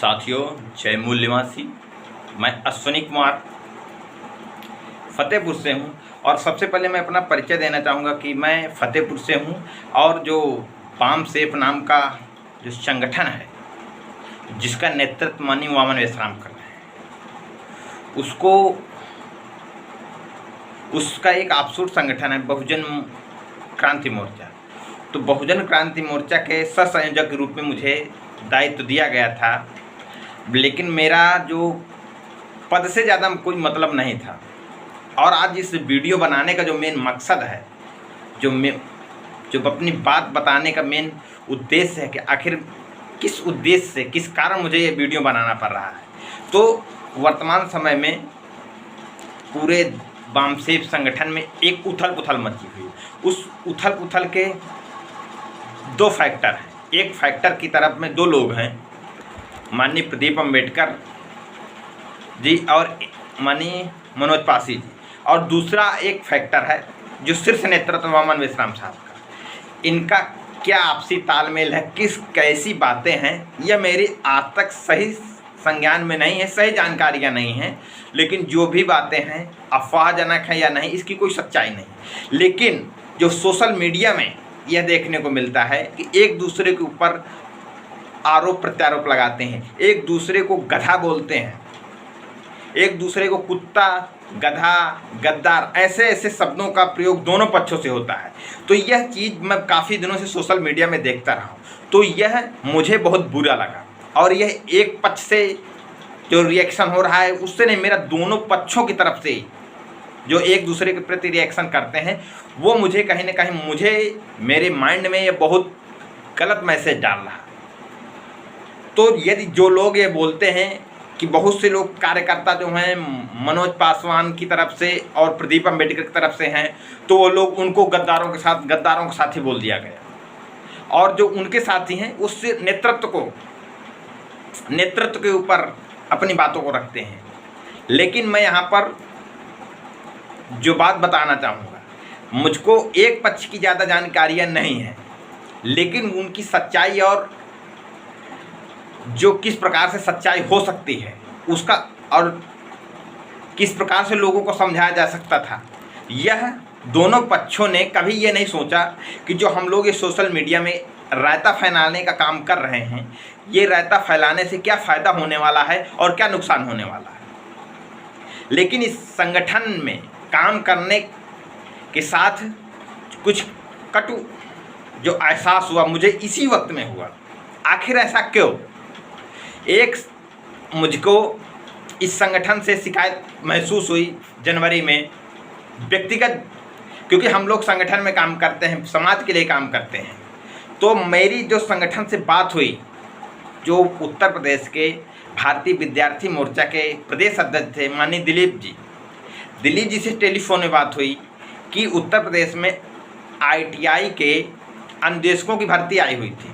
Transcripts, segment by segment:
साथियों, जय मूल निवासी। मैं अश्विनी कुमार फ़तेहपुर से हूँ और सबसे पहले मैं अपना परिचय देना चाहूँगा कि मैं फ़तेहपुर से हूँ और जो पाम सेफ नाम का जो संगठन है जिसका नेतृत्व माननीय वामन विश्राम कर रहे हैं, उसका एक ऑफशूट संगठन है बहुजन क्रांति मोर्चा। तो बहुजन क्रांति मोर्चा के सह संयोजक के रूप में मुझे दायित्व दिया गया था, लेकिन मेरा जो पद से ज़्यादा कोई मतलब नहीं था। और आज इस वीडियो बनाने का जो मेन मकसद है, जो अपनी बात बताने का मेन उद्देश्य है कि आखिर किस उद्देश्य से, किस कारण मुझे ये वीडियो बनाना पड़ रहा है। तो वर्तमान समय में पूरे वामसेफ संगठन में एक उथल पुथल मची हुई। उस उथल पुथल के दो फैक्टर हैं। एक फैक्टर की तरफ में दो लोग हैं, माननीय प्रदीप अम्बेडकर जी और माननीय मनोज पासी जी, और दूसरा एक फैक्टर है जो शीर्ष नेतृत्व वामन विश्राम साहब का। इनका क्या आपसी तालमेल है, किस कैसी बातें हैं, यह मेरी आज तक सही संज्ञान में नहीं है, सही जानकारियाँ नहीं हैं। लेकिन जो भी बातें हैं अफवाहजनक हैं या नहीं, इसकी कोई सच्चाई नहीं। लेकिन जो सोशल मीडिया में यह देखने को मिलता है कि एक दूसरे के ऊपर आरोप प्रत्यारोप लगाते हैं, एक दूसरे को गधा बोलते हैं, एक दूसरे को कुत्ता, गधा, गद्दार, ऐसे ऐसे शब्दों का प्रयोग दोनों पक्षों से होता है। तो यह चीज़ मैं काफ़ी दिनों से सोशल मीडिया में देखता रहा हूँ, तो यह मुझे बहुत बुरा लगा। और यह एक पक्ष से जो रिएक्शन हो रहा है उससे नहीं, मेरा दोनों पक्षों की तरफ से जो एक दूसरे के प्रति रिएक्शन करते हैं वो मुझे कहीं ना कहीं मेरे माइंड में ये बहुत गलत मैसेज डाल रहा। तो यदि जो लोग ये बोलते हैं कि बहुत से लोग कार्यकर्ता जो हैं मनोज पासवान की तरफ से और प्रदीप अम्बेडकर की तरफ से हैं, तो वो लोग उनको गद्दारों के साथ ही बोल दिया गया। और जो उनके साथी हैं उस नेतृत्व के ऊपर अपनी बातों को रखते हैं। लेकिन मैं यहाँ पर जो बात बताना चाहूँगा, मुझको एक पक्ष की ज़्यादा जानकारियाँ नहीं हैं, लेकिन उनकी सच्चाई और जो किस प्रकार से सच्चाई हो सकती है उसका, और किस प्रकार से लोगों को समझाया जा सकता था, यह दोनों पक्षों ने कभी ये नहीं सोचा कि जो हम लोग ये सोशल मीडिया में रायता फैलाने का काम कर रहे हैं, ये रायता फैलाने से क्या फ़ायदा होने वाला है और क्या नुकसान होने वाला है। लेकिन इस संगठन में काम करने के साथ कुछ कटु जो एहसास हुआ मुझे इसी वक्त में हुआ। आखिर ऐसा क्यों? एक मुझको इस संगठन से शिकायत महसूस हुई जनवरी में व्यक्तिगत, क्योंकि हम लोग संगठन में काम करते हैं, समाज के लिए काम करते हैं। तो मेरी जो संगठन से बात हुई, जो उत्तर प्रदेश के भारतीय विद्यार्थी मोर्चा के प्रदेश अध्यक्ष थे माननीय दिलीप जी से टेलीफोन में बात हुई कि उत्तर प्रदेश में ITI के अनुदेशकों की भर्ती आई हुई थी।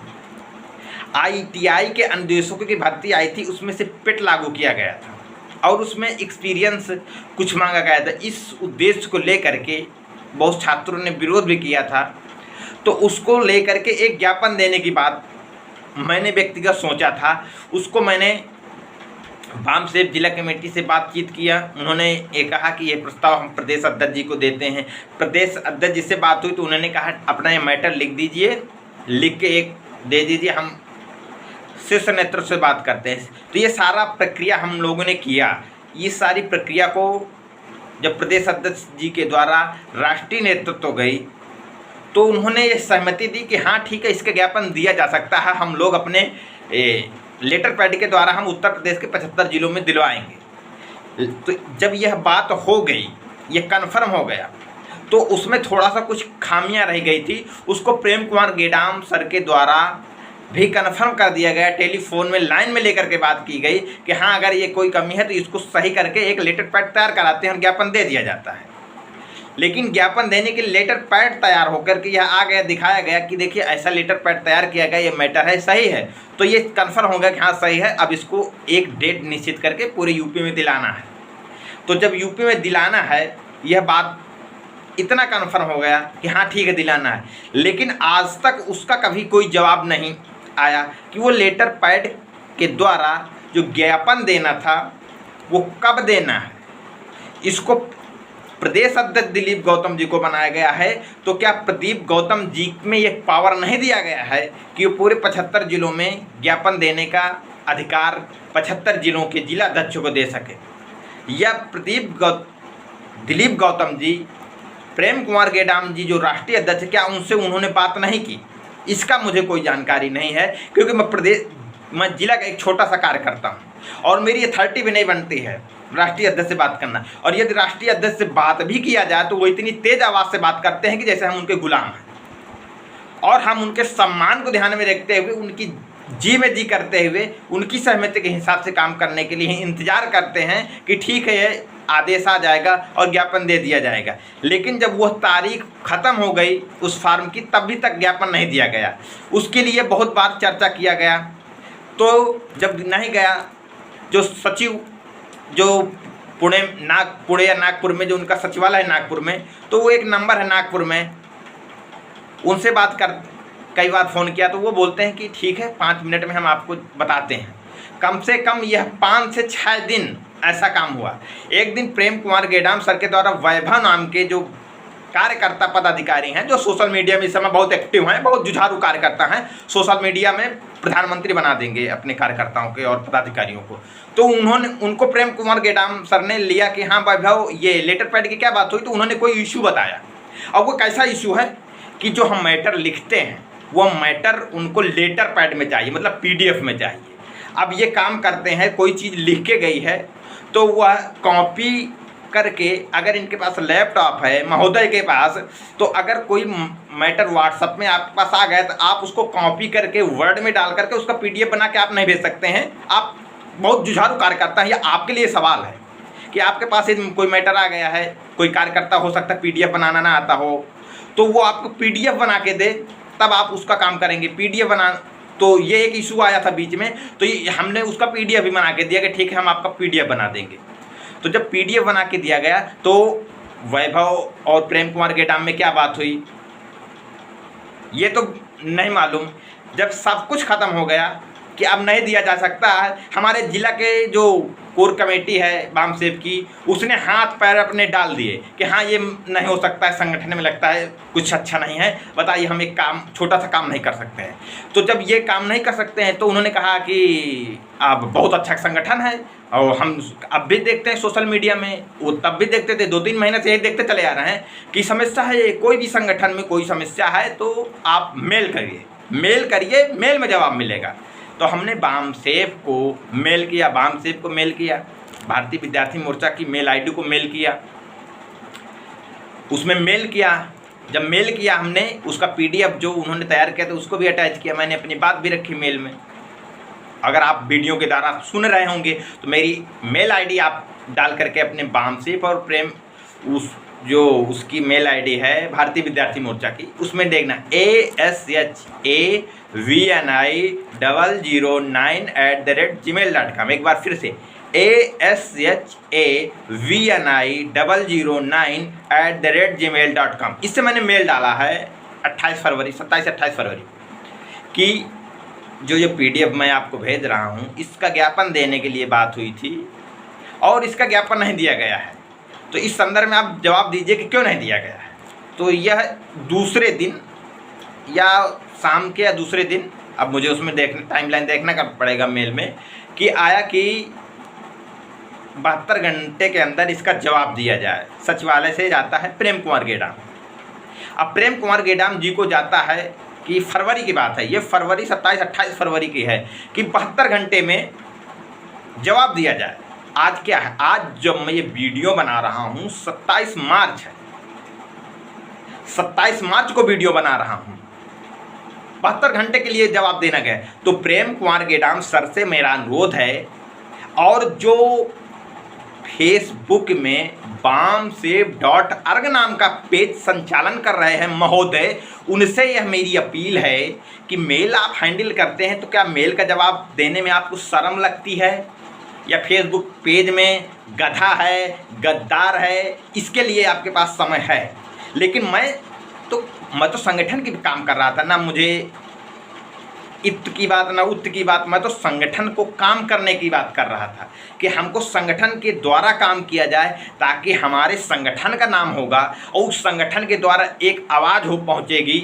ITI के अनुदेशकों की भर्ती आई थी, उसमें से पेट लागू किया गया था और उसमें एक्सपीरियंस कुछ मांगा गया था। इस उद्देश्य को लेकर के बहुत छात्रों ने विरोध भी किया था। तो उसको लेकर के एक ज्ञापन देने की बात मैंने व्यक्तिगत सोचा था। उसको मैंने वामसेफ जिला कमेटी से बातचीत किया। उन्होंने ये कहा कि ये प्रस्ताव हम प्रदेश अध्यक्ष जी को देते हैं। प्रदेश अध्यक्ष जी से बात हुई तो उन्होंने कहा अपना ये मैटर लिख दीजिए, लिख के एक दे दीजिए, हम शीर्ष नेतृत्व से बात करते हैं। तो ये सारा प्रक्रिया हम लोगों ने किया। ये सारी प्रक्रिया को जब प्रदेश अध्यक्ष जी के द्वारा राष्ट्रीय नेतृत्व गई तो उन्होंने ये सहमति दी कि हाँ ठीक है, इसका ज्ञापन दिया जा सकता है। हम लोग अपने लेटर पैड के द्वारा हम उत्तर प्रदेश के 75 जिलों में दिलवाएंगे। तो जब यह बात हो गई, ये कन्फर्म हो गया, तो उसमें थोड़ा सा कुछ खामियां रह गई थी। उसको प्रेम कुमार गेडाम सर के द्वारा भी कन्फर्म कर दिया गया। टेलीफोन में लाइन में लेकर के बात की गई कि हाँ अगर ये कोई कमी है तो इसको सही करके एक लेटर पैड तैयार कराते हैं और ज्ञापन दे दिया जाता है। लेकिन ज्ञापन देने के लेटर पैड तैयार होकर के यह आ गया, दिखाया गया कि देखिए ऐसा लेटर पैड तैयार किया गया, ये मैटर है, सही है। तो ये कन्फर्म हो गया कि हाँ सही है, अब इसको एक डेट निश्चित करके पूरे यूपी में दिलाना है। तो जब यूपी में दिलाना है, यह बात इतना कन्फर्म हो गया कि हाँ ठीक है दिलाना है। लेकिन आज तक उसका कभी कोई जवाब नहीं आया कि वो लेटर पैड के द्वारा जो ज्ञापन देना था वो कब देना है, इसको प्रदेश अध्यक्ष दिलीप गौतम जी को बनाया गया है। तो क्या प्रदीप गौतम जी में ये पावर नहीं दिया गया है कि वो पूरे 75 जिलों में ज्ञापन देने का अधिकार 75 जिलों के जिला अध्यक्षों को दे सके? या दिलीप गौतम जी, प्रेम कुमार गेडाम जी जो राष्ट्रीय अध्यक्ष, क्या उनसे उन्होंने बात नहीं की? इसका मुझे कोई जानकारी नहीं है, क्योंकि मैं जिला का एक छोटा सा कार्यकर्ता हूँ और मेरी अथॉरिटी भी नहीं बनती है राष्ट्रीय अध्यक्ष से बात करना। और यदि राष्ट्रीय अध्यक्ष से बात भी किया जाए तो वो इतनी तेज आवाज़ से बात करते हैं कि जैसे हम उनके गुलाम हैं, और हम उनके सम्मान को ध्यान में रखते हुए, उनकी जी में जी करते हुए, उनकी सहमति के हिसाब से काम करने के लिए इंतजार करते हैं कि ठीक है ये आदेश आ जाएगा और ज्ञापन दे दिया जाएगा। लेकिन जब वह तारीख ख़त्म हो गई उस फार्म की, तब भी तक ज्ञापन नहीं दिया गया। उसके लिए बहुत बार चर्चा किया गया, तो जब नहीं गया, जो सचिव जो पुणे या नागपुर में जो उनका सचिवालय है नागपुर में, तो वो एक नंबर है नागपुर में, उनसे बात कर कई बार फ़ोन किया तो वो बोलते हैं कि ठीक है 5 मिनट में हम आपको बताते हैं। कम से कम यह 5 से 6 दिन ऐसा काम हुआ। एक दिन प्रेम कुमार गेडाम सर के द्वारा वैभव नाम के जो कार्यकर्ता पदाधिकारी हैं, जो सोशल मीडिया में इस समय बहुत एक्टिव हैं, बहुत जुझारू कार्यकर्ता हैं, सोशल मीडिया में प्रधानमंत्री बना देंगे अपने कार्यकर्ताओं के और पदाधिकारियों को, तो उनको प्रेम कुमार गेडाम सर ने लिया कि हाँ वैभव ये लेटर पैड की क्या बात हुई, तो उन्होंने कोई इशू बताया। अब वो कैसा इशू है कि जो हम मैटर लिखते हैं वो मैटर उनको लेटर पैड में चाहिए, मतलब PDF में चाहिए। अब ये काम करते हैं, कोई चीज़ लिख के गई है तो वह कॉपी करके, अगर इनके पास लैपटॉप है महोदय के पास, तो अगर कोई मैटर व्हाट्सएप में आपके पास आ गया तो आप उसको कॉपी करके वर्ड में डाल करके उसका PDF बना के आप नहीं भेज सकते हैं। आप बहुत जुझारू कार्यकर्ता हैं, ये आपके लिए सवाल है कि आपके पास कोई मैटर आ गया है, कोई कार्यकर्ता हो सकता है PDF बनाना ना आता हो, तो वो आपको PDF बना के दे, तब आप उसका काम करेंगे। PDF बना, तो ये एक इशू आया था बीच में, तो ये हमने उसका PDF भी बना के दिया कि ठीक है हम आपका PDF बना देंगे। तो जब PDF बना के दिया गया तो वैभव और प्रेम कुमार गेडाम में क्या बात हुई ये तो नहीं मालूम। जब सब कुछ ख़त्म हो गया कि अब नहीं दिया जा सकता है, हमारे ज़िला के जो कोर कमेटी है वामसेव की, उसने हाथ पैर अपने डाल दिए कि हाँ ये नहीं हो सकता है, संगठन में लगता है कुछ अच्छा नहीं है, बताइए हम एक काम, छोटा सा काम नहीं कर सकते हैं। तो जब ये काम नहीं कर सकते हैं तो उन्होंने कहा कि अब बहुत अच्छा संगठन है और हम अब भी देखते हैं सोशल मीडिया में, वो तब भी देखते थे, 2-3 महीने से यही देखते चले आ रहे हैं कि समस्या है, कोई भी संगठन में कोई समस्या है तो आप मेल करिए, मेल में जवाब मिलेगा। तो हमने वामसेव को मेल किया, भारतीय विद्यार्थी मोर्चा की मेल ID को मेल किया, उसमें मेल किया। जब मेल किया हमने, उसका PDF जो उन्होंने तैयार किया था उसको भी अटैच किया, मैंने अपनी बात भी रखी मेल में। अगर आप वीडियो के द्वारा सुन रहे होंगे तो मेरी मेल ID आप डाल करके अपने वामसेव और प्रेम, उसकी मेल ID है भारतीय विद्यार्थी मोर्चा की, उसमें देखना ASHAVNI009@gmail.com। एक बार फिर से ASHAVNI009@gmail.com। इससे मैंने मेल डाला है 27 से 28 फरवरी कि जो ये PDF मैं आपको भेज रहा हूँ इसका ज्ञापन देने के लिए बात हुई थी और इसका ज्ञापन नहीं दिया गया है, तो इस संदर्भ में आप जवाब दीजिए कि क्यों नहीं दिया गया है। तो यह दूसरे दिन या शाम के या दूसरे दिन, अब मुझे उसमें टाइमलाइन देखना का पड़ेगा मेल में कि आया कि 72 घंटे के अंदर इसका जवाब दिया जाए। सचिवालय से जाता है प्रेम कुमार गेडाम। अब प्रेम कुमार गेडाम जी को जाता है कि फरवरी की बात है, ये फरवरी 27-28 फरवरी की है कि 72 घंटे में जवाब दिया जाए। आज क्या है, आज जब मैं ये वीडियो बना रहा हूँ 27 मार्च है, 27 मार्च को वीडियो बना रहा हूँ, 72 घंटे के लिए जवाब देना गया। तो प्रेम कुमार गेडाम सर से मेरा अनुरोध है, और जो फेसबुक में वामसेव.org नाम का पेज संचालन कर रहे हैं महोदय, उनसे यह मेरी अपील है कि मेल आप हैंडल करते हैं तो क्या मेल का जवाब देने में आपको शर्म लगती है, या फेसबुक पेज में गधा है, गद्दार है, इसके लिए आपके पास समय है। लेकिन मैं तो संगठन की काम कर रहा था ना, मुझे इत्त की बात ना उत की बात, मैं तो संगठन को काम करने की बात कर रहा था कि हमको संगठन के द्वारा काम किया जाए ताकि हमारे संगठन का नाम होगा और उस संगठन के द्वारा एक आवाज़ हो पहुँचेगी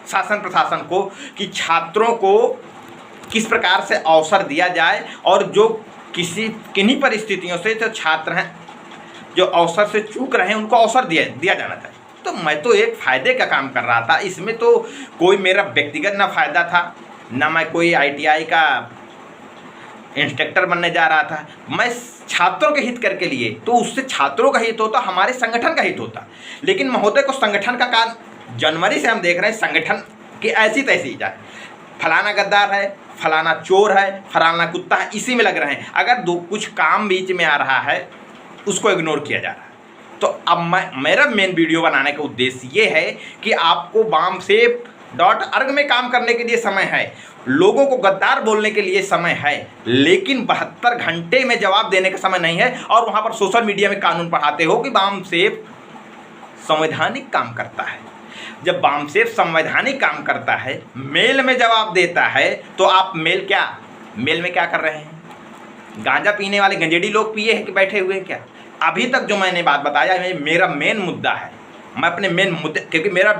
शासन प्रशासन को कि छात्रों को किस प्रकार से अवसर दिया जाए और जो किन्हीं परिस्थितियों से जो छात्र हैं जो अवसर से चूक रहे हैं उनको अवसर दिया जाना चाहिए। तो मैं तो एक फ़ायदे का काम कर रहा था, इसमें तो कोई मेरा व्यक्तिगत ना फ़ायदा था, ना मैं कोई ITI का इंस्ट्रक्टर बनने जा रहा था। मैं छात्रों के हित करके लिए, तो उससे छात्रों का हित होता, हमारे संगठन का हित होता। लेकिन महोदय को संगठन का काम जनवरी से हम देख रहे हैं, संगठन की ऐसी तैसी जाए, फलाना गद्दार है, फलाना चोर है, फलाना कुत्ता है, इसी में लग रहे हैं। अगर कुछ काम बीच में आ रहा है उसको इग्नोर किया जा रहा है। तो अब मेरा मेन वीडियो बनाने का उद्देश्य ये है कि आपको BAMSAFE.org में काम करने के लिए समय है, लोगों को गद्दार बोलने के लिए समय है, लेकिन 72 घंटे में जवाब देने का समय नहीं है। और वहाँ पर सोशल मीडिया में कानून पढ़ाते हो कि BAMSAFE संवैधानिक काम करता है। जब BAMSAFE संवैधानिक काम करता है, मेल में जवाब देता है, तो आप मेल में क्या कर रहे हैं? गांजा पीने वाले गंजेड़ी लोग पिए हैं कि बैठे हुए हैं क्या? अभी तक जो मैंने बात बताया मेरा मेन मुद्दा है। मैं अपने मेन मुद्दे, क्योंकि मेरा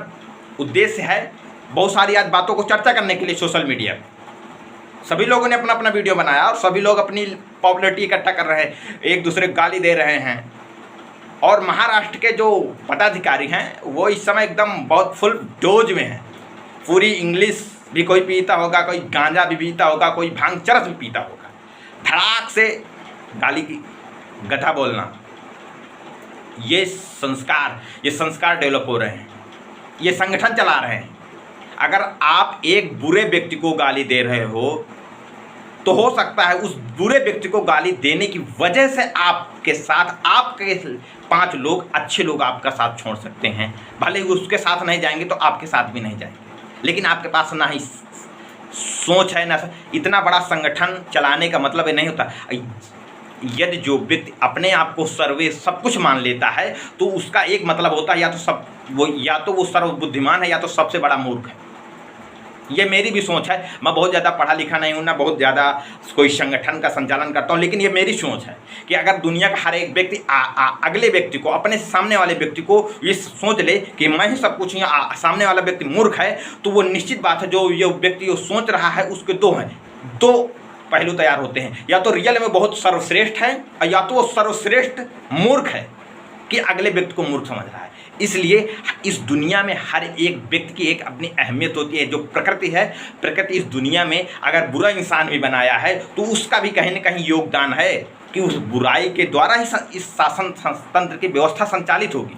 उद्देश्य है बहुत सारी आज बातों को चर्चा करने के लिए सोशल मीडिया में सभी लोगों ने अपना अपना वीडियो बनाया और सभी लोग अपनी पॉपुलैरिटी इकट्ठा कर रहे हैं, एक दूसरे को गाली दे रहे हैं। और महाराष्ट्र के जो पदाधिकारी हैं वो इस समय एकदम बहुत फुल डोज में हैं। पूरी इंग्लिश भी कोई पीता होगा, कोई गांजा भी पीता होगा, कोई भांग चरस भी पीता होगा। धड़ाक से गाली की गधा बोलना, ये संस्कार डेवलप हो रहे हैं, ये संगठन चला रहे हैं। अगर आप एक बुरे व्यक्ति को गाली दे रहे हो तो हो सकता है उस बुरे व्यक्ति को गाली देने की वजह से आपके साथ आपके 5 लोग अच्छे लोग आपका साथ छोड़ सकते हैं। भले ही उसके साथ नहीं जाएंगे तो आपके साथ भी नहीं जाएंगे, लेकिन आपके पास ना ही सोच है ना। इतना बड़ा संगठन चलाने का मतलब ये नहीं होता। यदि जो व्यक्ति अपने आप को सर्वे सब कुछ मान लेता है तो उसका एक मतलब होता है या तो वो सर्वबुद्धिमान है या तो सबसे बड़ा मूर्ख है। ये मेरी भी सोच है। मैं बहुत ज़्यादा पढ़ा लिखा नहीं हूँ, ना बहुत ज़्यादा कोई संगठन का संचालन करता हूँ, लेकिन ये मेरी सोच है कि अगर दुनिया का हर एक व्यक्ति अगले व्यक्ति को, अपने सामने वाले व्यक्ति को ये सोच ले कि मैं ही सब कुछ, सामने वाला व्यक्ति मूर्ख है, तो वो निश्चित बात है जो ये व्यक्ति वो सोच रहा है उसके दो पहलू तैयार होते हैं। या तो रियल में बहुत सर्वश्रेष्ठ है या तो वो सर्वश्रेष्ठ मूर्ख है कि अगले व्यक्ति को मूर्ख समझ रहा है। इसलिए इस दुनिया में हर एक व्यक्ति की एक अपनी अहमियत होती है। जो प्रकृति है, प्रकृति इस दुनिया में अगर बुरा इंसान भी बनाया है तो उसका भी कहीं ना कहीं योगदान है कि उस बुराई के द्वारा ही इस शासन तंत्र की व्यवस्था संचालित होगी।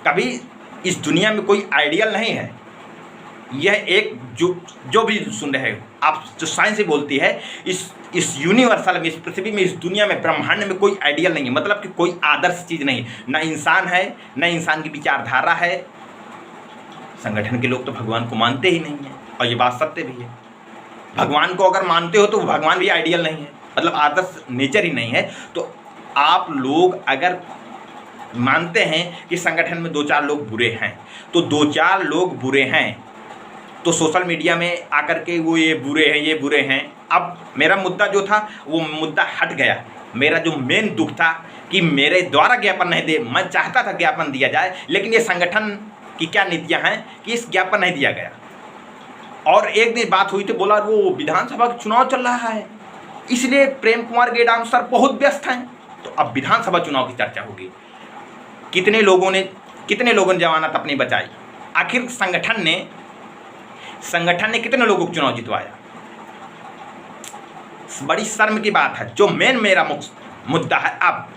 कभी इस दुनिया में कोई आइडियल नहीं है। यह एक जो भी सुन रहे हो आप, जो साइंस ही बोलती है, इस यूनिवर्सल में, इस पृथ्वी में, इस दुनिया में, ब्रह्मांड में कोई आइडियल नहीं है। मतलब कि कोई आदर्श चीज़ नहीं, ना इंसान है, ना इंसान की विचारधारा है। संगठन के लोग तो भगवान को मानते ही नहीं है, और ये बात सत्य भी है। भगवान को अगर मानते हो तो भगवान भी आइडियल नहीं है, मतलब आदर्श नेचर ही नहीं है। तो आप लोग अगर मानते हैं कि संगठन में 2-4 लोग बुरे हैं, तो 2-4 लोग बुरे हैं तो सोशल मीडिया में आकर के वो ये बुरे हैं। अब मेरा मुद्दा जो था वो मुद्दा हट गया। मेरा जो मेन दुख था कि मेरे द्वारा ज्ञापन नहीं दे, मैं चाहता था ज्ञापन दिया जाए, लेकिन ये संगठन की क्या नीतियां हैं कि इस ज्ञापन नहीं दिया गया। और एक दिन बात हुई तो बोला वो विधानसभा का चुनाव चल रहा है, इसलिए प्रेम कुमार गेडाम सर बहुत व्यस्त हैं। तो अब विधानसभा चुनाव की चर्चा होगी। कितने लोगों ने जमानत अपनी बचाई? आखिर संगठन ने कितने लोगों को चुनाव जितवाया? बड़ी शर्म की बात है। जो मेरा मुद्दा है अब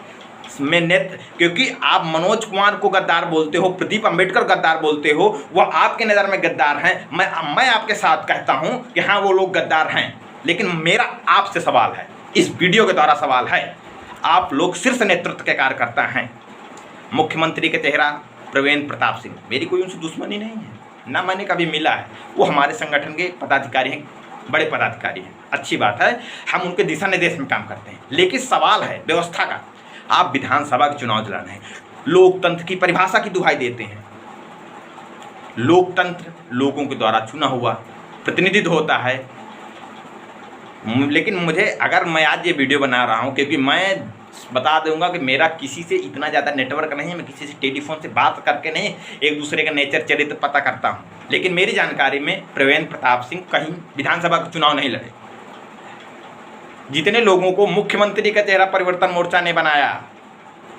क्योंकि आप मनोज कुमार को गद्दार बोलते हो, प्रदीप अंबेडकर गद्दार बोलते हो, वो आपके नज़र में गद्दार हैं। मैं आपके साथ कहता हूं कि हाँ वो लोग गद्दार हैं, लेकिन मेरा आपसे सवाल है, इस वीडियो के द्वारा सवाल है, आप लोग शीर्ष नेतृत्व के कार्यकर्ता हैं, मुख्यमंत्री के चेहरा प्रवीण प्रताप सिंह, मेरी कोई उनसे दुश्मनी नहीं है, ना मैंने कभी मिला है। वो हमारे संगठन के पदाधिकारी हैं, बड़े पदाधिकारी हैं, अच्छी बात है, हम उनके दिशा निर्देश में काम करते हैं। लेकिन सवाल है व्यवस्था का। आप विधानसभा के चुनाव दिला रहे हैं, लोकतंत्र की परिभाषा की दुहाई देते हैं। लोकतंत्र लोगों के द्वारा चुना हुआ प्रतिनिधित्व होता है। लेकिन मुझे, अगर मैं आज ये वीडियो बना रहा हूँ, क्योंकि मैं बता दूंगा कि मेरा किसी से इतना ज़्यादा नेटवर्क नहीं है, मैं किसी से टेलीफोन से बात करके नहीं एक दूसरे का नेचर चरित्र पता करता हूँ। लेकिन मेरी जानकारी में प्रवीण प्रताप सिंह कहीं विधानसभा का चुनाव नहीं लड़े। जितने लोगों को मुख्यमंत्री का चेहरा परिवर्तन मोर्चा ने बनाया,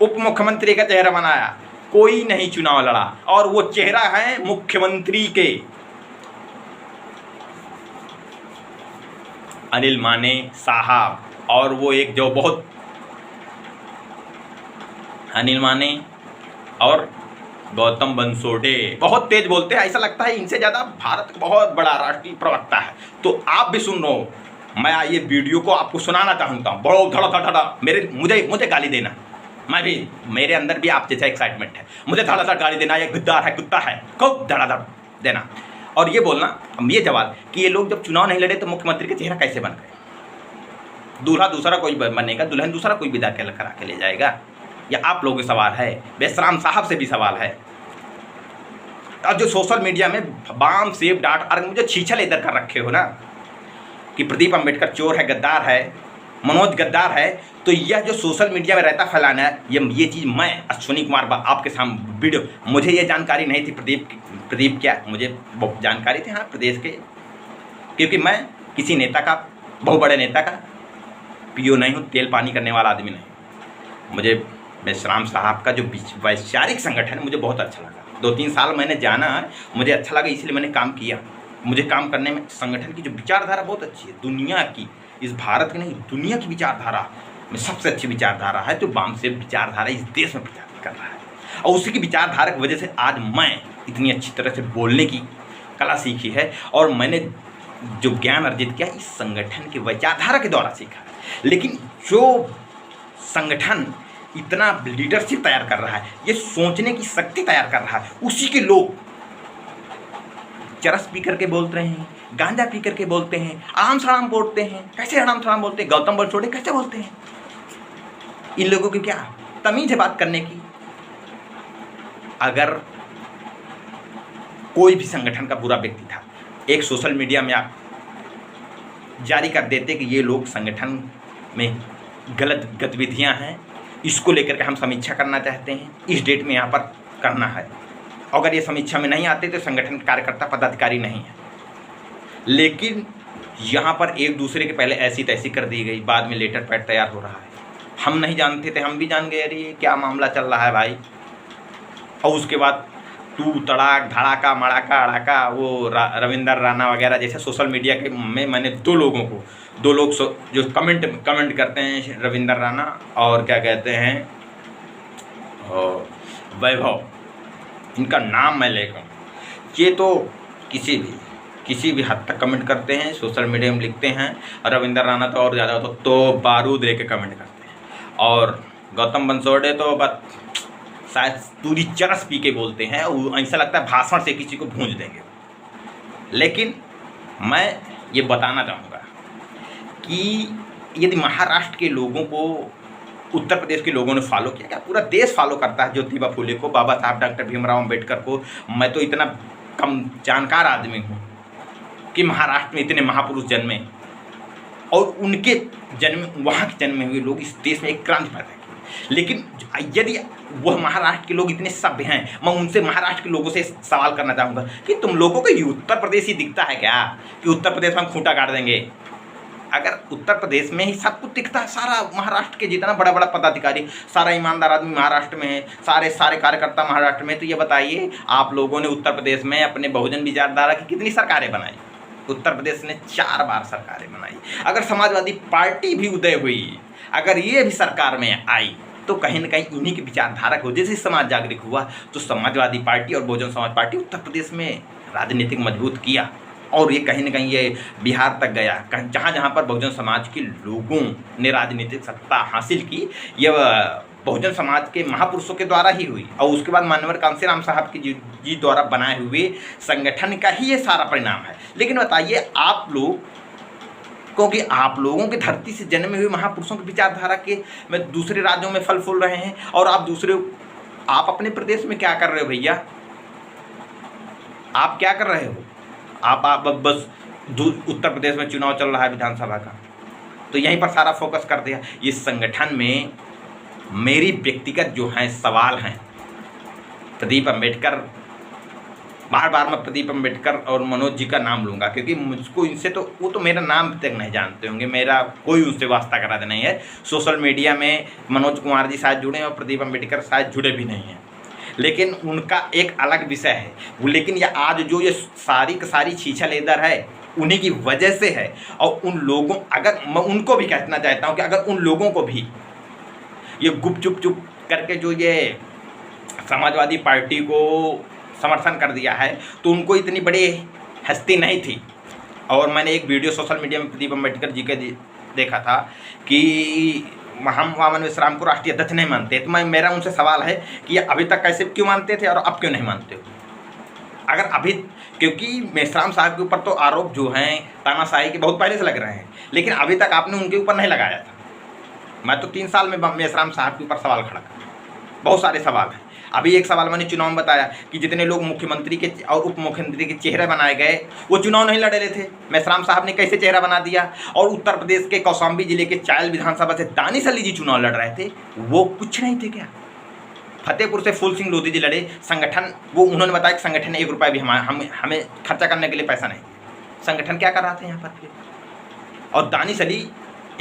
उप मुख्यमंत्री का चेहरा बनाया, कोई नहीं चुनाव लड़ा। और वो चेहरा है मुख्यमंत्री के अनिल माने साहब, और वो एक जो बहुत अनिल माने और गौतम बंसोडे बहुत तेज बोलते हैं, ऐसा लगता है इनसे ज़्यादा भारत का बहुत बड़ा राष्ट्रीय प्रवक्ता है। तो आप भी सुन रहे हो, मैं ये वीडियो को आपको सुनाना चाहता हूँ। बड़ो धड़ा धड़ा मेरे मुझे गाली देना, मैं भी, मेरे अंदर भी आप जैसा एक्साइटमेंट है, मुझे धड़ा धड़ गाली देना, ये गद्दार है, कुत्ता है, खूब धड़ा धड़ देना। और ये बोलना, ये जवाब कि ये लोग जब चुनाव नहीं लड़े तो मुख्यमंत्री का चेहरा कैसे बन गए? दूल्हा दूसरा कोई बनेगा, दुल्हन दूसरा कोई विदा करा के ले जाएगा? या आप लोगों के सवाल है, बेशराम साहब से भी सवाल है। और जो सोशल मीडिया में बाम सेब डांट और मुझे छीछा लेकर कर रखे हो ना कि प्रदीप अम्बेडकर चोर है, गद्दार है, मनोज गद्दार है, तो यह जो सोशल मीडिया में रहता फैलाना है, ये चीज़ मैं अश्विनी कुमार आपके सामने वीडियो, मुझे ये जानकारी नहीं थी प्रदीप क्या, मुझे बहुत जानकारी थी हाँ प्रदेश के, क्योंकि मैं किसी नेता का, बहुत बड़े नेता का पीओ नहीं हूँ, तेल पानी करने वाला आदमी नहीं। मुझे बेशराम साहब का जो वैचारिक संगठन मुझे बहुत अच्छा लगा। 2-3 साल मैंने जाना, मुझे अच्छा लगा, इसलिए मैंने काम किया। मुझे काम करने में संगठन की जो विचारधारा बहुत अच्छी है, दुनिया की, इस भारत की नहीं दुनिया की विचारधारा में सबसे अच्छी विचारधारा है, तो वाम से विचारधारा इस देश में प्रचार कर रहा है। और उसी की विचारधारा की वजह से आज मैं इतनी अच्छी तरह से बोलने की कला सीखी है, और मैंने जो ज्ञान अर्जित किया इस संगठन की विचारधारा के द्वारा सीखा है। लेकिन जो संगठन इतना लीडरशिप तैयार कर रहा है, ये सोचने की शक्ति तैयार कर रहा है, उसी के लोग चरस पी करके बोलते हैं, गांजा पी करके बोलते हैं, आराम सराम बोलते हैं। कैसे आराम सराम बोलते हैं? गौतम बंसोडे कैसे बोलते हैं? इन लोगों की क्या तमीज है बात करने की? अगर कोई भी संगठन का बुरा व्यक्ति था, एक सोशल मीडिया में आप जारी कर देते कि ये लोग संगठन में गलत गतिविधियां हैं, इसको लेकर के हम समीक्षा करना चाहते हैं, इस डेट में यहाँ पर करना है। अगर ये समीक्षा में नहीं आते तो संगठन कार्यकर्ता पदाधिकारी नहीं है। लेकिन यहाँ पर एक दूसरे के पहले ऐसी तैसी कर दी गई, बाद में लेटर पैड तैयार हो रहा है। हम नहीं जानते थे, हम भी जान गए अरे ये क्या मामला चल रहा है भाई। और उसके बाद तू तड़ाक धड़ाका मड़ाका अड़ाका, वो रविंदर राणा वगैरह जैसे सोशल मीडिया के में मैंने दो लोग जो कमेंट करते हैं, रविंदर राणा और क्या कहते हैं वैभव, इनका नाम मैं लेकर, ये तो किसी भी हद तक कमेंट करते हैं, सोशल मीडिया में लिखते हैं। और रविंदर राणा तो और ज़्यादा तो बारूद लेके कमेंट करते हैं। और गौतम बंसोडे तो बस शायद पूरी चरस पी के बोलते हैं, ऐसा लगता है भाषण से किसी को भूंज देंगे। लेकिन मैं ये बताना चाहूँगा कि यदि महाराष्ट्र के लोगों को उत्तर प्रदेश के लोगों ने फॉलो किया, क्या पूरा देश फॉलो करता है ज्योतिबा फुले को, बाबा साहब डॉक्टर भीमराव अम्बेडकर को। मैं तो इतना कम जानकार आदमी हूँ कि महाराष्ट्र में इतने महापुरुष जन्मे और उनके जन्म, वहाँ के जन्मे हुए लोग इस देश में एक क्रांति पैदा की। लेकिन यदि वह महाराष्ट्र के लोग इतने सभ्य हैं, मैं उनसे महाराष्ट्र के लोगों से सवाल करना चाहूँगा कि तुम लोगों को ये उत्तर प्रदेश ही दिखता है क्या कि उत्तर प्रदेश में हम खूंटा काट देंगे? अगर उत्तर प्रदेश में ही सब कुछ दिखता है, सारा महाराष्ट्र के जितना बड़ा बड़ा पदाधिकारी, सारा ईमानदार आदमी महाराष्ट्र में है, सारे कार्यकर्ता महाराष्ट्र में, तो ये बताइए आप लोगों ने उत्तर प्रदेश में अपने बहुजन विचारधारा की कितनी सरकारें बनाई? उत्तर प्रदेश ने 4 बार सरकारें बनाई। अगर समाजवादी पार्टी भी उदय हुई, अगर ये भी सरकार में आई, तो कहीं ना कहीं इन्हीं की विचारधारा को, जैसे समाज जागृत हुआ तो समाजवादी पार्टी और बहुजन समाज पार्टी उत्तर प्रदेश में राजनीतिक मजबूत किया। और ये कहीं ना कहीं ये बिहार तक गया, जहाँ जहाँ पर बहुजन समाज के लोगों ने राजनीतिक सत्ता हासिल की, यह बहुजन समाज के महापुरुषों के द्वारा ही हुई। और उसके बाद मानवर कांसीराम साहब की जी द्वारा बनाए हुए संगठन का ही ये सारा परिणाम है। लेकिन बताइए आप लोग, क्योंकि आप लोगों की धरती से जन्मे हुए महापुरुषों की विचारधारा के में दूसरे राज्यों में फल फूल रहे हैं, और आप अपने प्रदेश में क्या कर रहे हो भैया? आप क्या कर रहे हो? आप बस उत्तर प्रदेश में चुनाव चल रहा है विधानसभा का, तो यहीं पर सारा फोकस कर दिया। इस संगठन में मेरी व्यक्तिगत जो हैं सवाल हैं, प्रदीप अम्बेडकर, बार बार मैं प्रदीप अम्बेडकर और मनोज जी का नाम लूँगा क्योंकि मुझको इनसे तो वो तो मेरा नाम तक नहीं जानते होंगे, मेरा कोई उनसे वास्ता करा नहीं है। सोशल मीडिया में मनोज कुमार जी शायद जुड़े हैं और प्रदीप अम्बेडकर शायद जुड़े भी नहीं हैं, लेकिन उनका एक अलग विषय है वो। लेकिन ये आज जो ये सारी छीछा लेदर है उन्हीं की वजह से है। और उन लोगों, अगर मैं उनको भी कहना चाहता हूँ कि अगर उन लोगों को भी ये गुप चुप करके जो ये समाजवादी पार्टी को समर्थन कर दिया है तो उनको इतनी बड़ी हस्ती नहीं थी। और मैंने एक वीडियो सोशल मीडिया में प्रदीप अम्बेडकर जी के देखा था कि हम वामन विश्राम को राष्ट्रीय अध्यक्ष नहीं मानते, तो मेरा उनसे सवाल है कि अभी तक कैसे क्यों मानते थे और अब क्यों नहीं मानते हो? अगर अभी, क्योंकि मेश्राम साहब के ऊपर तो आरोप जो हैं तानाशाही के बहुत पहले से लग रहे हैं, लेकिन अभी तक आपने उनके ऊपर नहीं लगाया था। मैं तो 3 साल में मेश्राम साहब के ऊपर सवाल खड़ा कर, बहुत सारे सवाल हैं। अभी एक सवाल मैंने चुनाव में बताया कि जितने लोग मुख्यमंत्री के और उप मुख्यमंत्री के चेहरे बनाए गए वो चुनाव नहीं लड़े थे, मेश्राम साहब ने कैसे चेहरा बना दिया। और उत्तर प्रदेश के कौशाम्बी जिले के चायल विधानसभा से दानिश अली जी चुनाव लड़ रहे थे, वो कुछ नहीं थे क्या? फतेहपुर से फूल सिंह लोधी जी लड़े, संगठन, वो उन्होंने बताया कि संगठन ने 1 रुपया भी हमें खर्चा करने के लिए पैसा नहीं, संगठन क्या कर रहा था यहाँ पर फिर? और दानिश अली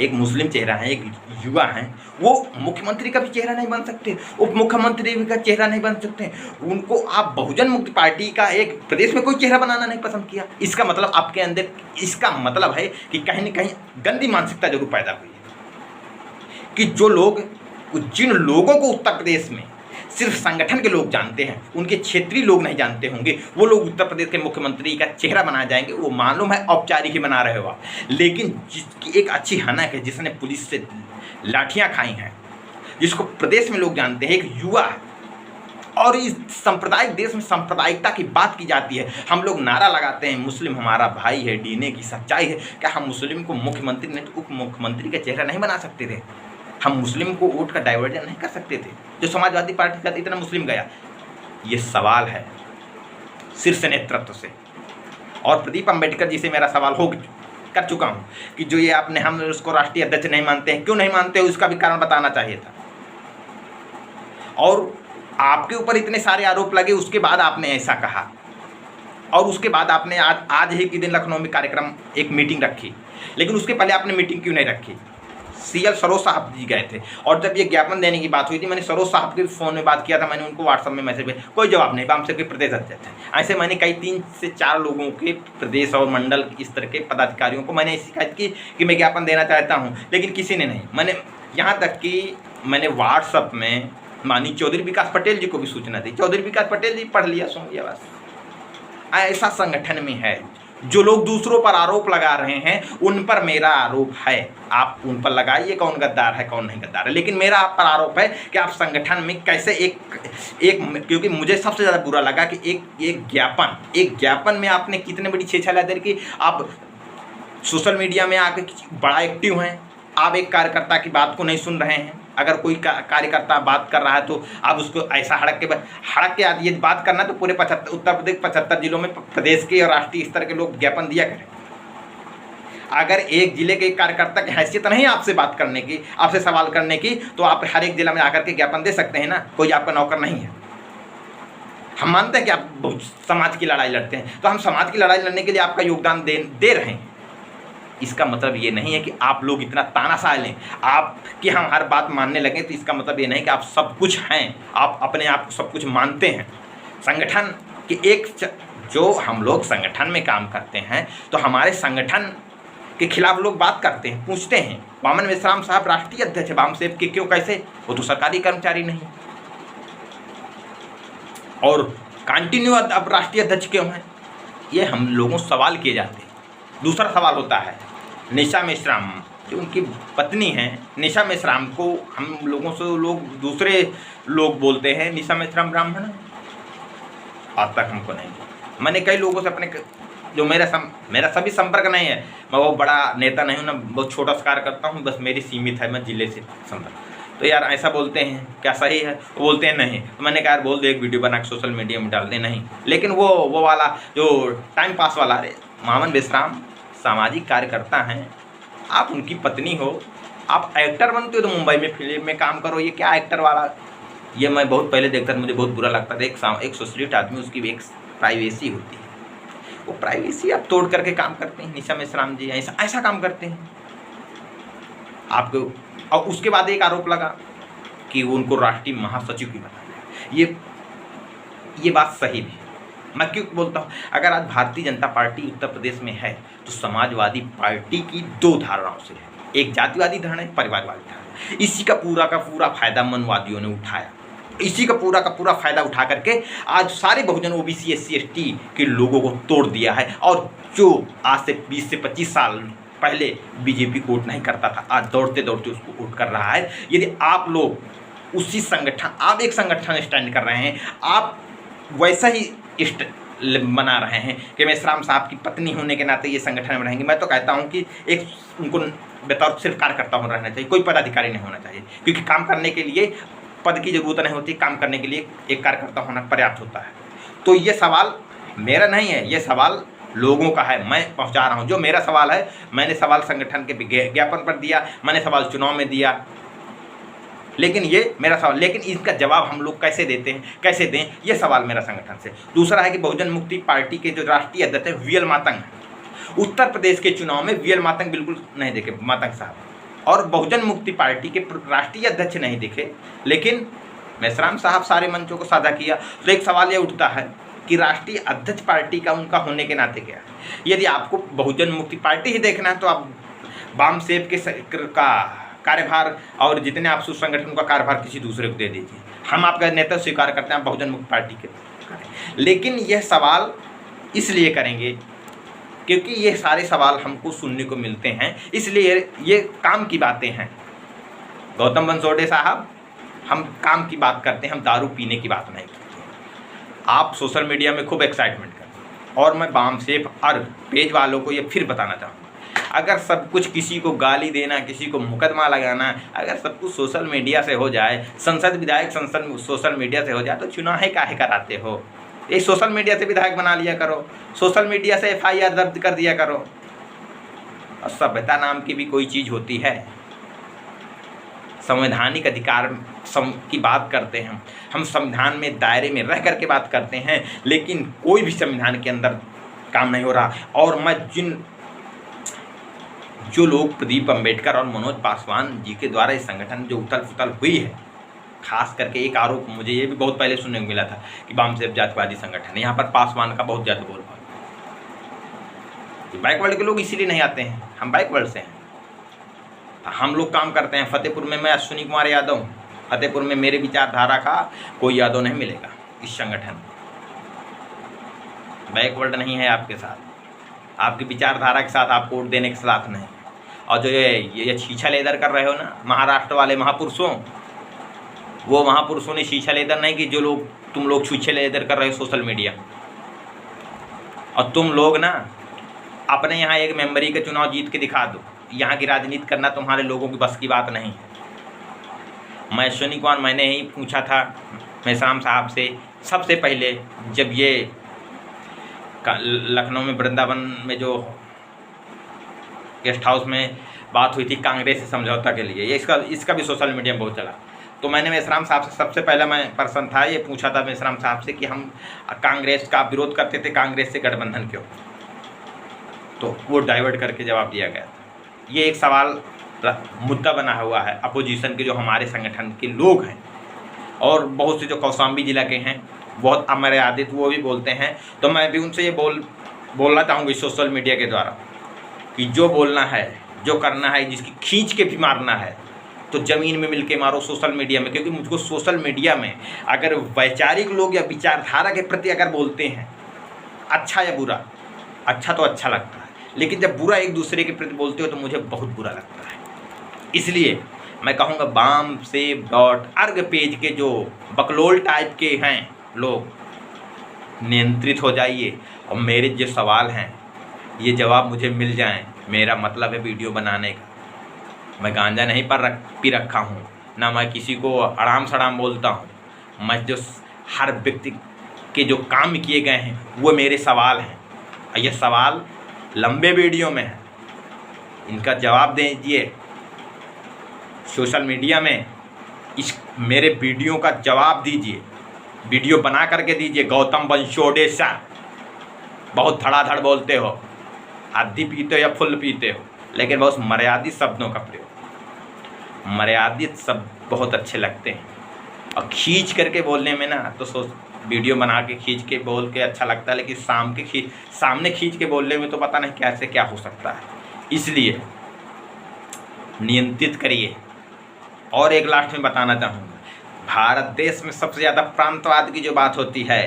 एक मुस्लिम चेहरा है, एक युवा हैं, वो मुख्यमंत्री का भी चेहरा नहीं बन सकते, उप मुख्यमंत्री का चेहरा नहीं बन सकते। उनको आप बहुजन मुक्ति पार्टी का एक प्रदेश में कोई चेहरा बनाना नहीं पसंद किया। इसका मतलब आपके अंदर, इसका मतलब है कि कहीं न कहीं गंदी मानसिकता जरूर पैदा हुई है कि जो लोग, जिन लोगों को उत्तर प्रदेश में सिर्फ संगठन के लोग जानते हैं, उनके क्षेत्रीय लोग नहीं जानते होंगे, वो लोग उत्तर प्रदेश के मुख्यमंत्री का चेहरा बनाए जाएंगे। वो मालूम है औपचारिक ही बना रहे हो आप, लेकिन जिसकी एक अच्छी हनक है, जिसने पुलिस से लाठियां खाई हैं, जिसको प्रदेश में लोग जानते हैं, एक युवा है। और इस सांप्रदायिक देश में सांप्रदायिकता की बात की जाती है, हम लोग नारा लगाते हैं मुस्लिम हमारा भाई है, डीएनए की सच्चाई है। क्या हम मुस्लिम को मुख्यमंत्री नहीं तो उप मुख्यमंत्री का चेहरा नहीं बना सकते थे? हम मुस्लिम को वोट का डाइवर्जन नहीं कर सकते थे जो समाजवादी पार्टी का इतना मुस्लिम गया? ये सवाल है शीर्ष नेतृत्व से। और प्रदीप अम्बेडकर जी से मेरा सवाल कर चुका हूँ कि जो ये आपने, हम उसको राष्ट्रीय अध्यक्ष नहीं मानते हैं, क्यों नहीं मानते हो? उसका भी कारण बताना चाहिए था। और आपके ऊपर इतने सारे आरोप लगे, उसके बाद आपने ऐसा कहा, और उसके बाद आपने आज ही के दिन लखनऊ में कार्यक्रम, एक मीटिंग रखी, लेकिन उसके पहले आपने मीटिंग क्यों नहीं रखी? सीएल सरोज साहब जी गए थे, और जब ये ज्ञापन देने की बात हुई थी, मैंने सरोज साहब के फ़ोन में बात किया था, मैंने उनको व्हाट्सएप में मैसेज भेजा, कोई जवाब नहीं, वामसे के प्रदेश अध्यक्ष हैं। ऐसे मैंने कई 3 से 4 लोगों के प्रदेश और मंडल इस तरह के पदाधिकारियों को मैंने शिकायत की कि मैं ज्ञापन देना चाहता हूँ, लेकिन किसी ने नहीं। मैंने यहाँ तक कि मैंने व्हाट्सएप में माननीय चौधरी विकास पटेल जी को भी सूचना दी, चौधरी विकास पटेल जी पढ़ लिया, सुन लिया, बस। ऐसा संगठन में है, जो लोग दूसरों पर आरोप लगा रहे हैं उन पर मेरा आरोप है, आप उन पर लगाइए कौन गद्दार है कौन नहीं गद्दार है, लेकिन मेरा आप पर आरोप है कि आप संगठन में कैसे एक क्योंकि मुझे सबसे ज़्यादा बुरा लगा कि एक ज्ञापन में आपने कितने बड़ी छेड़छाड़ की। आप सोशल मीडिया में आकर बड़ा एक्टिव हैं, आप एक कार्यकर्ता की बात को नहीं सुन रहे हैं। अगर कोई कार्यकर्ता बात कर रहा है तो आप उसको ऐसा हड़क के आदि बात करना, तो पूरे उत्तर प्रदेश 75 जिलों में प्रदेश के और राष्ट्रीय स्तर के लोग ज्ञापन दिया करें। अगर एक जिले के कार्यकर्ता की हैसियत नहीं आपसे बात करने की, आपसे सवाल करने की, तो आप हर एक जिला में आकर के ज्ञापन दे सकते हैं ना, कोई आपका नौकर नहीं है। हम मानते हैं कि आप बहुत समाज की लड़ाई लड़ते हैं, तो हम समाज की लड़ाई लड़ने के लिए आपका योगदान दे रहे हैं। इसका मतलब ये नहीं है कि आप लोग इतना तानाशाह लें, आप कि हम हर बात मानने लगें, तो इसका मतलब ये नहीं कि आप सब कुछ हैं, आप अपने आप को सब कुछ मानते हैं। संगठन के जो हम लोग संगठन में काम करते हैं, तो हमारे संगठन के खिलाफ लोग बात करते हैं, पूछते हैं, वामन विश्राम साहब राष्ट्रीय अध्यक्ष है, वामसेब के क्यों, कैसे? वो तो सरकारी कर्मचारी नहीं, और कंटिन्यू अब राष्ट्रीय अध्यक्ष क्यों हैं? ये हम लोगों से सवाल किए जाते हैं। दूसरा सवाल होता है निशा मेश्राम, जो उनकी पत्नी हैं, निशा मेश्राम को हम लोगों से दूसरे लोग बोलते हैं निशा मेश्राम ब्राह्मण है। आज तक हमको नहीं, मैंने कई लोगों से अपने, जो मेरा सभी संपर्क नहीं है, मैं वो बड़ा नेता नहीं हूँ ना, बहुत छोटा सा कार्य करता हूँ, बस मेरी सीमित है, मैं जिले से संपर्क। तो यार ऐसा बोलते हैं, क्या सही है? वो बोलते हैं नहीं, तो मैंने कहा यार बोल दे, एक वीडियो बना के सोशल मीडिया में डाल दे। नहीं, लेकिन वो वाला जो टाइम पास वाला, अरे वामन विश्राम सामाजिक कार्यकर्ता हैं, आप उनकी पत्नी हो, आप एक्टर बनते हो तो मुंबई में फिल्म में काम करो। ये क्या एक्टर वाला, ये मैं बहुत पहले देखता था, मुझे बहुत बुरा लगता था। एक सोशलिस्ट आदमी, उसकी भी एक प्राइवेसी होती है, वो प्राइवेसी आप तोड़ करके काम करते हैं। निशा मेश्राम जी ऐसा काम करते हैं आपको। और उसके बाद एक आरोप लगा कि वो उनको राष्ट्रीय महासचिव की बनाया। ये बात सही भी। मैं क्यों बोलता हूँ, अगर आज भारतीय जनता पार्टी उत्तर प्रदेश में है तो समाजवादी पार्टी की दो धारणाओं से है, एक जातिवादी धारणा, एक परिवारवादी धारणा। इसी का पूरा फायदा मनवादियों ने उठाया, इसी का पूरा फायदा उठा करके आज सारे बहुजन ओबीसी एससी एसटी के लोगों को तोड़ दिया है। और जो आज से 20 से 25 साल पहले बीजेपी को वोट नहीं करता था, आज दौड़ते दौड़ते उसको वोट कर रहा है। यदि आप लोग उसी संगठन, आप एक संगठन स्टैंड कर रहे हैं, आप वैसा ही बना रहे हैं कि मेश्राम साहब की पत्नी होने के नाते ये संगठन में रहेंगे। मैं तो कहता हूं कि एक उनको बतौर सिर्फ कार्यकर्ता होना रहना चाहिए, कोई पदाधिकारी नहीं होना चाहिए, क्योंकि काम करने के लिए पद की जरूरत नहीं होती, काम करने के लिए एक कार्यकर्ता होना पर्याप्त होता है। तो ये सवाल मेरा नहीं है, ये सवाल लोगों का है, मैं पहुंचा रहा हूं। जो मेरा सवाल है, मैंने सवाल संगठन के विज्ञापन पर दिया, मैंने सवाल चुनाव में दिया, लेकिन ये मेरा सवाल, लेकिन इसका जवाब हम लोग कैसे देते हैं, कैसे दें, ये सवाल मेरा संगठन से। दूसरा है कि बहुजन मुक्ति पार्टी के जो राष्ट्रीय अध्यक्ष हैं वीएल मातंग, उत्तर प्रदेश के चुनाव में वीएल मातंग बिल्कुल नहीं दिखे, मातंग साहब, और बहुजन मुक्ति पार्टी के राष्ट्रीय अध्यक्ष नहीं दिखे, लेकिन मेश्राम साहब सारे मंचों को साझा किया। तो एक सवाल ये उठता है कि राष्ट्रीय अध्यक्ष पार्टी का उनका होने के नाते क्या है। यदि आपको बहुजन मुक्ति पार्टी ही देखना है तो आप बाम सेब के का कार्यभार और जितने आप संगठन का कार्यभार किसी दूसरे को दे दीजिए। हम आपका नेतृत्व स्वीकार करते हैं, आप बहुजन मुक्ति पार्टी के। लेकिन यह सवाल इसलिए करेंगे क्योंकि ये सारे सवाल हमको सुनने को मिलते हैं, इसलिए ये काम की बातें हैं। गौतम बंसोड़े साहब, हम काम की बात करते हैं, हम दारू पीने की बात नहीं करते। आप सोशल मीडिया में खूब एक्साइटमेंट करते हैं, और मैं बाम सेब और पेज वालों को ये फिर बताना चाहूँगा, अगर सब कुछ किसी को गाली देना, किसी को मुकदमा लगाना, अगर सब कुछ सोशल मीडिया से हो जाए, संसद विधायक संसद सोशल मीडिया से हो जाए, तो चुनाव ही काहे कराते हो। ये सोशल मीडिया से विधायक बना लिया करो, सोशल मीडिया से FIR दर्ज कर दिया करो। और सभ्यता नाम की भी कोई चीज़ होती है, संवैधानिक अधिकार की बात करते हैं हम संविधान में दायरे में रह करके बात करते हैं, लेकिन कोई भी संविधान के अंदर काम नहीं हो रहा। और मैं जो लोग प्रदीप अम्बेडकर और मनोज पासवान जी के द्वारा इस संगठन जो उथल पुथल हुई है, खास करके एक आरोप मुझे ये भी बहुत पहले सुनने को मिला था कि बाम सेब जातिवादी संगठन है, यहाँ पर पासवान का बहुत ज़्यादा बोलबाला। बैकवर्ड के लोग इसीलिए नहीं आते हैं, हम बैकवर्ड से हैं। हम लोग काम करते हैं फतेहपुर में, मैं अश्विनी कुमार यादव, फतेहपुर में मेरे विचारधारा का कोई यादव नहीं मिलेगा इस संगठन। बैकवर्ड नहीं है आपके साथ, आपकी विचारधारा के साथ आप वोट देने के साथ नहीं। और जो ये शीशा लेदर कर रहे हो ना महाराष्ट्र वाले महापुरुषों, वो महापुरुषों ने शीशा लेदर नहीं कि जो लोग तुम लोग शीशा लेदर कर रहे हो सोशल मीडिया। और तुम लोग ना अपने यहाँ एक मेंबरी का चुनाव जीत के दिखा दो, यहाँ की राजनीति करना तुम्हारे लोगों की बस की बात नहीं है। मैं अश्विनी कुमार, मैंने ही पूछा था मेश्राम साहब से सबसे पहले, जब ये लखनऊ में वृंदावन में जो गेस्ट हाउस में बात हुई थी कांग्रेस से समझौता के लिए, ये इसका भी सोशल मीडिया में बहुत चला। तो मैंने मेश्राम साहब से सबसे पहला मैं पर्सन था, ये पूछा था मेश्राम साहब से कि हम कांग्रेस का विरोध करते थे, कांग्रेस से गठबंधन क्यों, तो वो डाइवर्ट करके जवाब दिया गया था। ये एक सवाल मुद्दा बना हुआ है अपोजिशन के जो हमारे संगठन के लोग हैं, और बहुत से जो कौशाम्बी जिला के हैं बहुत अमर्यादित वो भी बोलते हैं। तो मैं भी उनसे ये बोलना चाहूँगी सोशल मीडिया के द्वारा कि जो बोलना है, जो करना है, जिसकी खींच के भी मारना है तो ज़मीन में मिलके मारो सोशल मीडिया में। क्योंकि मुझको सोशल मीडिया में अगर वैचारिक लोग या विचारधारा के प्रति अगर बोलते हैं, अच्छा या बुरा, अच्छा तो अच्छा लगता है, लेकिन जब बुरा एक दूसरे के प्रति बोलते हो तो मुझे बहुत बुरा लगता है। इसलिए मैं कहूँगा BAMSEB.org पेज के जो बकलोल टाइप के हैं लोग, नियंत्रित हो जाइए और मेरे जो सवाल हैं ये जवाब मुझे मिल जाएं। मेरा मतलब है वीडियो बनाने का। मैं गांजा नहीं पी रखा हूँ, ना मैं किसी को आराम सड़ाम बोलता हूँ। मैं जो हर व्यक्ति के जो काम किए गए हैं वो मेरे सवाल हैं। ये सवाल लंबे वीडियो में है, इनका जवाब दीजिए सोशल मीडिया में। इस मेरे वीडियो का जवाब दीजिए, वीडियो बना करके दीजिए। गौतम वंशोडेसा, बहुत धड़ाधड़ बोलते हो, आधी पीते हो या फुल पीते हो, लेकिन बहुत मर्यादित शब्दों का प्रयोग, मर्यादित शब्द बहुत अच्छे लगते हैं। और खींच करके बोलने में ना तो वीडियो बना के खींच के बोल के अच्छा लगता है, लेकिन सामने खींच के बोलने में तो पता नहीं कैसे क्या हो सकता है। इसलिए नियंत्रित करिए। और एक लास्ट में बताना चाहूँगा, भारत देश में सबसे ज़्यादा प्रांतवाद की जो बात होती है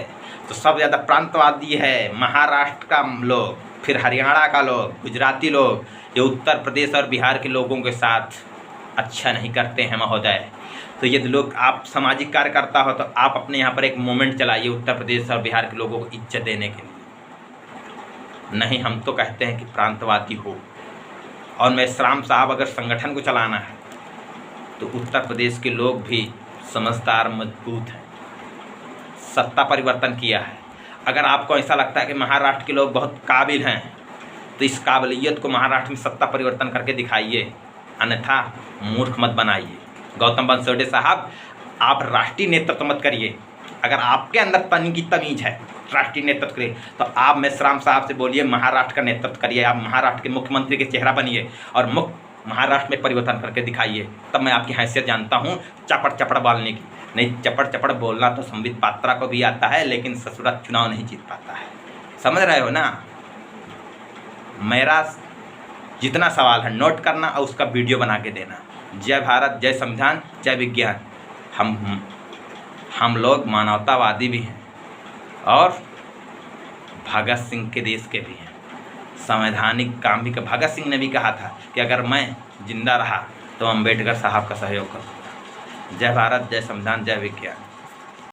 तो सबसे ज़्यादा प्रांतवादी है महाराष्ट्र का लोग, फिर हरियाणा का लोग, गुजराती लोग। ये उत्तर प्रदेश और बिहार के लोगों के साथ अच्छा नहीं करते हैं महोदय। तो यदि लोग आप सामाजिक कार्यकर्ता हो तो आप अपने यहाँ पर एक मूवमेंट चलाइए उत्तर प्रदेश और बिहार के लोगों को इज्जत देने के लिए। नहीं, हम तो कहते हैं कि प्रांतवादी हो। और मेश्राम साहब, अगर संगठन को चलाना है तो उत्तर प्रदेश के लोग भी समझदार, मजबूत हैं, सत्ता परिवर्तन किया है। अगर आपको ऐसा लगता है कि महाराष्ट्र के लोग बहुत काबिल हैं तो इस काबिलियत को महाराष्ट्र में सत्ता परिवर्तन करके दिखाइए, अन्यथा मूर्ख मत बनाइए। गौतम वंशोडे साहब, आप राष्ट्रीय नेतृत्व मत करिए। अगर आपके अंदर तनी की तमीज है राष्ट्रीय नेतृत्व करिए तो आप मेश्राम साहब से बोलिए महाराष्ट्र का नेतृत्व करिए, आप महाराष्ट्र के मुख्यमंत्री के चेहरा बनिए और महाराष्ट्र में परिवर्तन करके दिखाइए। तब मैं आपकी हैसियत जानता हूँ चपड़ चपड़ बोलने की। नहीं, चपड़ चपड़ बोलना तो संबित पात्रा को भी आता है, लेकिन ससुरा चुनाव नहीं जीत पाता है। समझ रहे हो ना? मेरा जितना सवाल है नोट करना और उसका वीडियो बना के देना। जय भारत, जय संविधान, जय विज्ञान। हम लोग मानवतावादी भी हैं और भगत सिंह के देश के भी हैं, संवैधानिक काम भी। भगत सिंह ने भी कहा था कि अगर मैं जिंदा रहा तो अम्बेडकर साहब का सहयोग करूँगा। जय भारत, जय संविधान, जय विज्ञान।